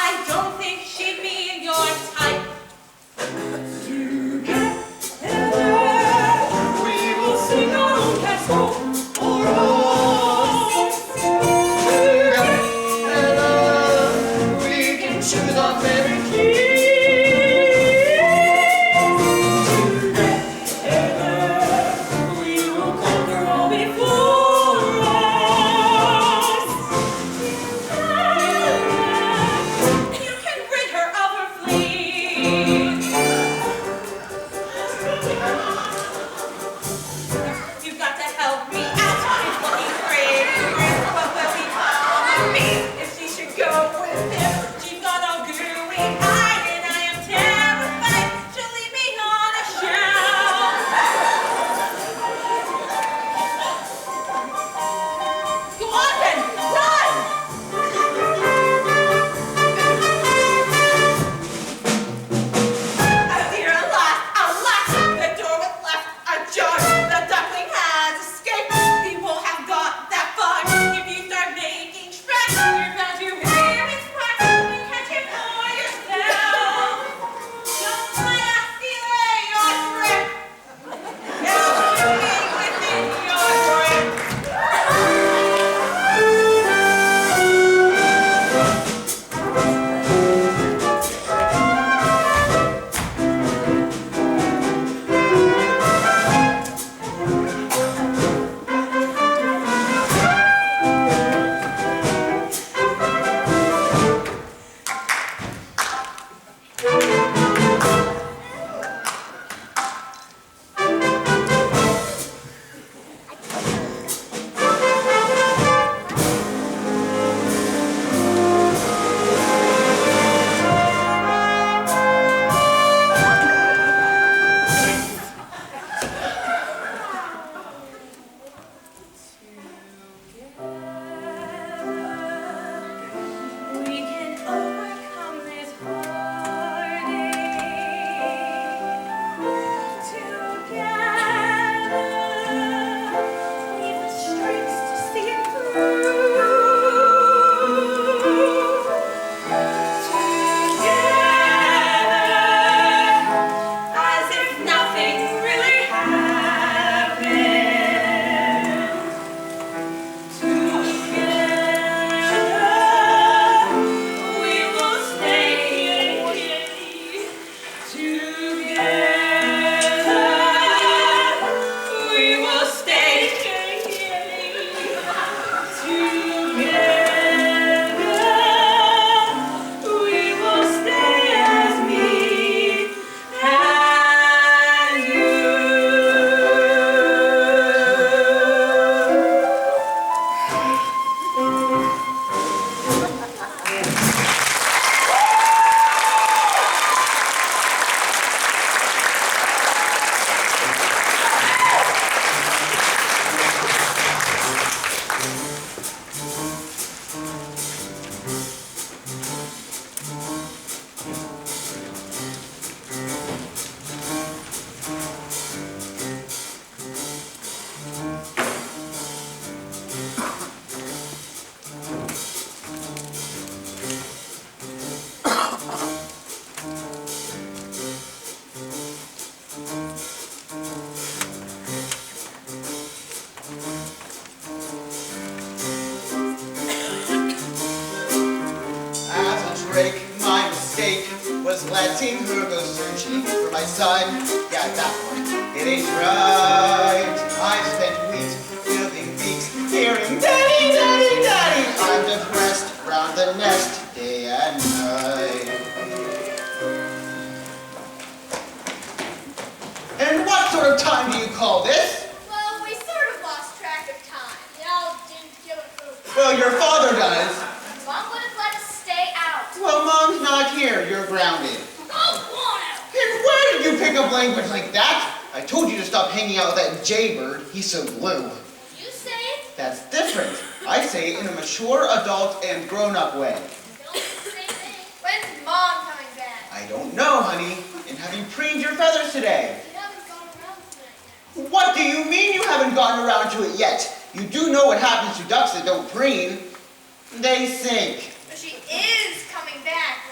I don't think she'd be your type. Together, we will sing our own castle for us. Together, we can choose our favorite king. Letting her go searching for my son. Yeah, that one. It ain't right. I've spent weeks, building weeks, hearing daddy, daddy, daddy. I'm depressed round the nest, day and night. And what sort of time do you call this? Well, we sort of lost track of time. Y'all didn't give a poop. Well, your father does. Mom wouldn't let us stay out. Well, Mom's not here. You're grounded. And where did you pick up language like that? I told you to stop hanging out with that jaybird. He's so blue. You say it? That's different. I say it in a mature, adult, and grown-up way. Don't do the same thing. When's Mom coming back? I don't know, honey. And have you preened your feathers today? We haven't gone around tonight yet. What do you mean you haven't gotten around to it yet? You do know what happens to ducks that don't preen. They sink. But she is coming back,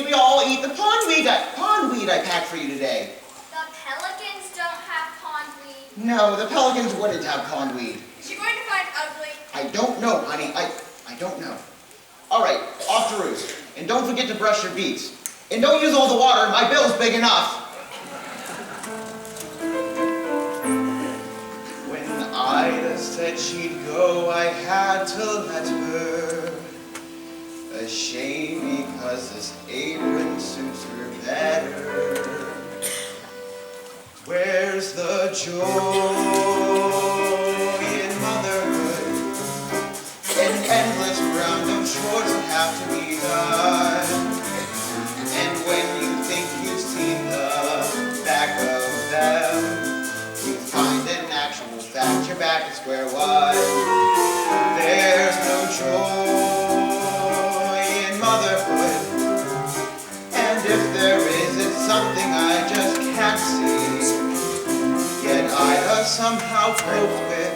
we all eat the pondweed I packed for you today. The pelicans don't have pondweed. No, the pelicans wouldn't have pondweed. Is she going to find ugly? I don't know, honey. I don't know. All right, off to roost. And don't forget to brush your beaks. And don't use all the water. My bill's big enough. When Ida said she'd go, I had to let her. A shame because this apron suits her better. Where's the joy in motherhood? An endless round of chores that have to be done. And when you think you've seen the back of them, you find an actual fact you're back at square one. There's no joy in motherhood, and if there is, it's something I just can't see. Yet Ida somehow copes with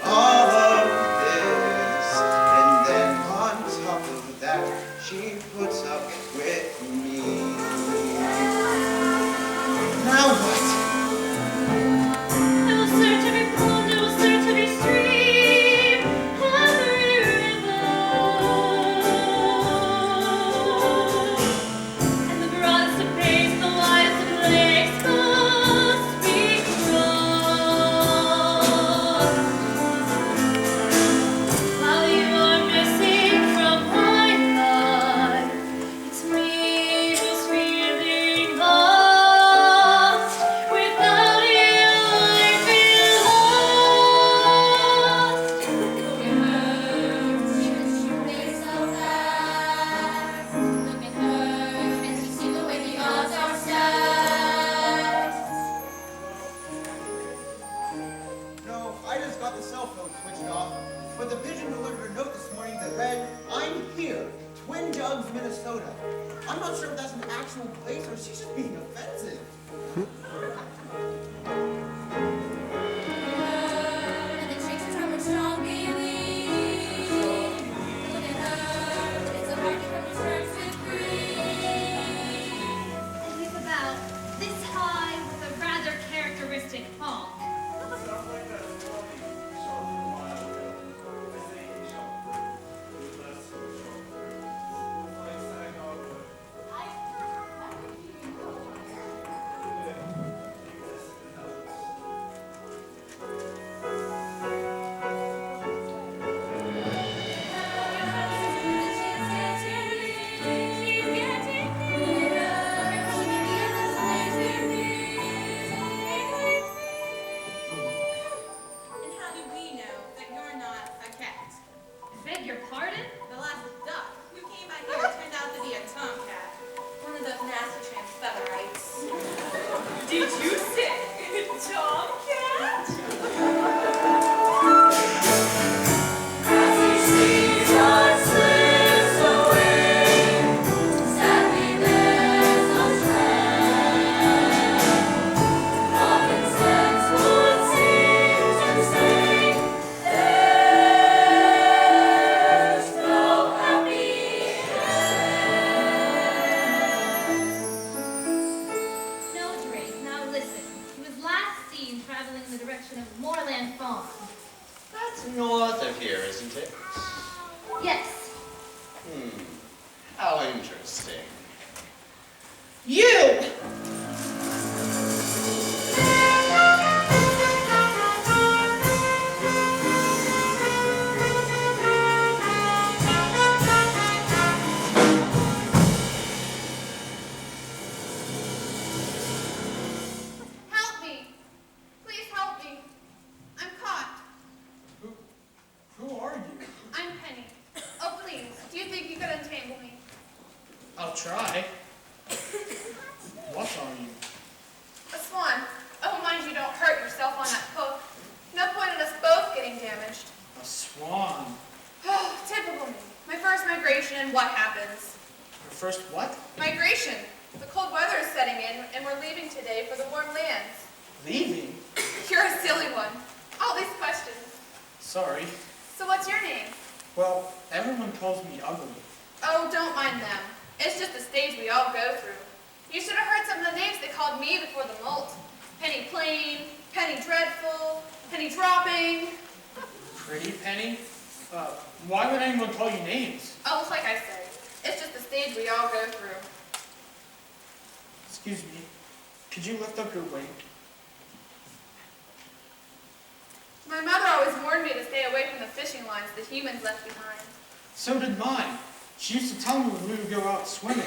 all of this, and then on top of that, she puts up with me. Now what? I will search every pond, I will search every stream, every river. And the broadest of bays, the widest of lakes must be crossed. While you are missing from my life, it's me who's feeling lost. Without you, I'd be lost. Look at her, she makes so fast. Look at her, and you see the way the odds are stacked. No, I just got the cell phone switched off, but the pigeon delivered a note this morning that read, "I'm here, Twin Jugs, Minnesota." I'm not sure if that's an actual place or she's just being offensive. And the chicks are from a strong belief. Look at her, it's so hard to come to terms with grief. And he's about this high with a rather characteristic honk. And how do we know that you're not a cat? Beg your pardon? The last duck who came by here turned out to be a tomcat. One of those nasty transfeatherites. Did you say tomcat? As he sees us slips away, sadly there's no track. Common sense would seem to say there's no happy No, Drake, now listen. He was last seen traveling in the direction of Moorland Farm. That's north of here, isn't it? Yes. How interesting. You! Help me. Please help me. I'm caught. Who are you? I'm Penny. Oh, please. Do you think you could untangle me? I'll try. What are you? A swan. Oh, mind you don't hurt yourself on that hook. No point in us both getting damaged. A swan. Oh, typical me. My first migration and what happens? Your first what? Migration. The cold weather is setting in and we're leaving today for the warm lands. Leaving? You're a silly one. All these questions. Sorry. So what's your name? Well, everyone calls me ugly. Oh, don't mind them. It's just a stage we all go through. You should have heard some of the names they called me before the molt. Penny Plain, Penny Dreadful, Penny Dropping. Pretty Penny? Why would anyone call you names? Oh, it's like I said, it's just a stage we all go through. Excuse me. Could you lift up your wing? My mother always warned me to stay away from the fishing lines the humans left behind. So did mine. She used to tell me when we would go out swimming.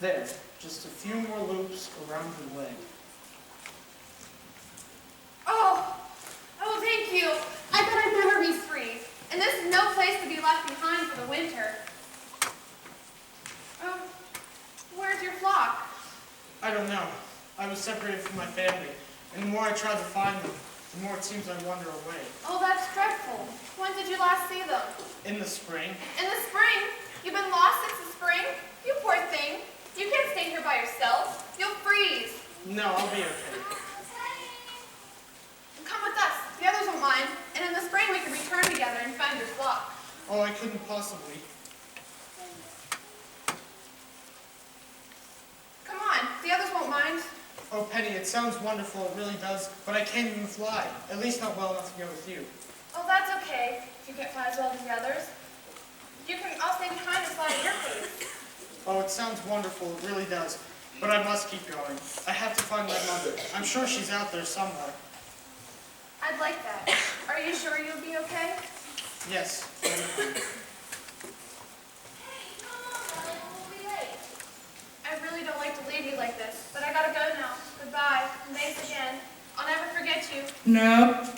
There, just a few more loops around your leg. Oh, thank you. I thought I'd never be free. And this is no place to be left behind for the winter. Where's your flock? I don't know. I was separated from my family, and the more I tried to find them, the more it seems I wander away. Oh, that's dreadful. When did you last see them? In the spring, In the spring? You've been lost since the spring? You poor thing. You can't stay here by yourself. You'll freeze. no, I'll be okay. Come with us. The others won't mind. And in the spring we can return together and find your flock. Oh, I couldn't possibly. Come on. The others won't mind. Oh, Penny, it sounds wonderful, it really does, but I can't even fly. At least not well enough to go with you. Oh, that's okay. If you can't fly as well as the others. I'll stay behind and fly at your pace. Oh, it sounds wonderful, it really does. But I must keep going. I have to find my mother. I'm sure she's out there somewhere. I'd like that. Are you sure you'll be okay? Yes. I really don't like to leave you like this, but I gotta go now. Goodbye. And thanks again. I'll never forget you. No,